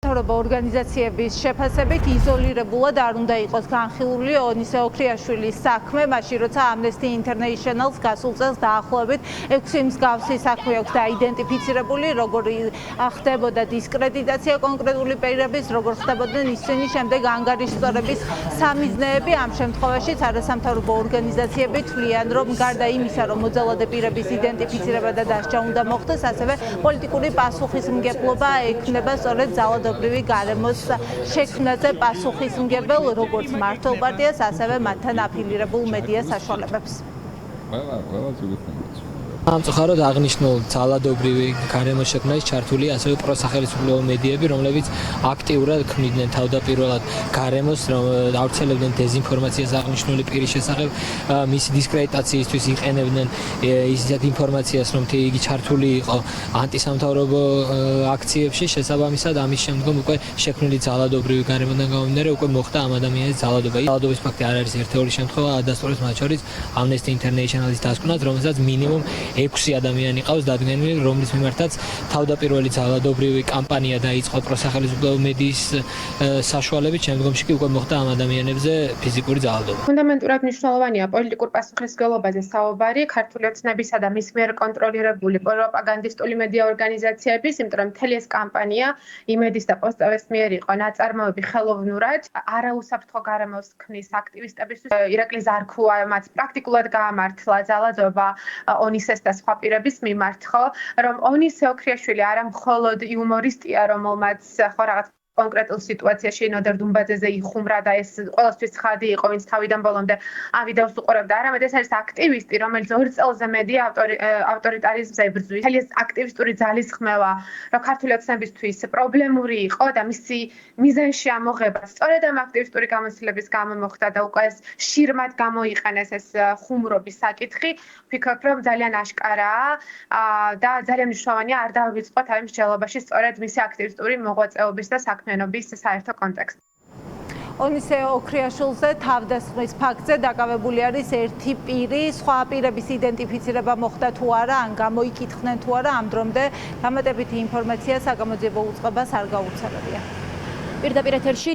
ორგანიზაციების შეფასებით იზოლირებულად არ უნდა იყოს განხილული ონისე ოქრიაშვილის საქმე, მაშინ როცა Amnesty International-ს გასულ წელს დაახლოებით 6 მსგავსი საქმე აქვს დაიდენტიფიცირებული, როგორი ხდებოდა დისკრედიტაცია კონკრეტული პირების, როგორ ხდებოდნენ ისინი შემდეგ ანგარიშსწორების სამიზნეები. ამ შემთხვევაშიც არასამთავრობო ორგანიზაციები თვლიან, რომ გარდა იმისა, რომ მოძალადე პირების იდენტიფიცირება და დასჯა უნდა მოხდეს, ასევე პოლიტიკური პასუხისმგებლობა ექნება სწორედ ძალადობრივი გარემოს შექმნაზე პასუხისმგებელ როგორც მართლ პარტიას, ასევე მათთან აფილირებულ მედია საშუალებებს. სამწუხაროდ აღნიშნულ ძალადობრივი გარემოს შექმნაში ჩართული ასევე პროსახელისმგებლო მედიები, რომლებიც აქტიურად ქმნიდნენ თავდაპირველად გარემოს, რომ ავრცელებდნენ დეზინფორმაციას აღნიშნული პირის შესახებ, მისი დისკრედიტაციისთვის იყენებდნენ ისეთ ინფორმაციას, რომ იგი ჩართული იყო ანტისამთავრობო აქციებში. შესაბამისად, ამის შემდგომ უკვე შექმნილი ძალადობრივი გარემოდან გამომდინარე უკვე მოხდა ამ ადამიანის ძალადობა. ძალადობის ფაქტი არ არის ერთეული შემთხვევა, ადასტურებს მათ შორის Amnesty International-ის დასკვნად, რომელსაც მინიმუმ 6 ადამიანი ყავს დადგენილი, რომლის მიმართაც თავდაპირველი ძალადობრივი კამპანია დაიწყო პროსახელისმგებლო მედიის საშუალებით, შემდგომში კი უკვე მოხდა ამ ადამიანებზე ფიზიკური ძალადობა. ფუნდამენტურად მნიშვნელოვანია პოლიტიკურ პასუხისმგებლობაზე საუბარი ქართული ოცნებისა და მის მიერ კონტროლირებული პროპაგანდისტული მედია ორგანიზაციების, იმიტომ რომ მთელი ეს კამპანია იმედის და პოსტავის მიერ იყო ნაწარმოები ხელოვნურად, არაუსაფრთხო გარემოს ქმნის აქტივისტებისთვის. ირაკლი ზარქუა მათ პრაქტიკულად გაამართლა ძალადობა ონისეს და სხვა პირების მიმართ, ხო, რომ ონისე ოქრიაშვილი არა მხოლოდ იუმორისტია, რომელმაც ხო რაღაც კონკრეტულ სიტუაციაში ნოდარ დუმბაძეზე იხუმრა და ეს ყველასთვის ცხადი იყო, ვინც თავიდან ბოლომდე ავიდეოს უყურებდა, არამედ ეს არის აქტივისტი, რომელიც 2 წელზე მედია ავტორიტარიზმს ებრძვის. ეს აქტივისტური ძალისხმევა, რომ ქართული ოცნებისთვის პრობლემური იყო და მისი მიზანში ამოღება სწორედ ამ აქტივისტური გამოცდილების გამო მოხდა და უკვე ეს შირმად გამოიყენეს ეს ხუმრობის საკითხი, ვფიქრობ, რომ ძალიან აშკარაა და ძალიან მნიშვნელოვანია არ დავივიწყოთ ამ მსჯელობაში სწორედ მისი აქტივისტური მოღვაწეობის და საქმიანობის საერთო კონტექსტი. ონისე ოქრიაშვილზე თავდასხმის ფაქტზე დაკავებული არის ერთი პირი, სხვა პირების იდენტიფიცირება მოხდა თუ არა, ან გამოიკითხნენ თუ არა, ამ დრომდე დამატებითი ინფორმაცია საგამოძიებო უწყებას არ გაუცემებია. პირდაპირ ეთერში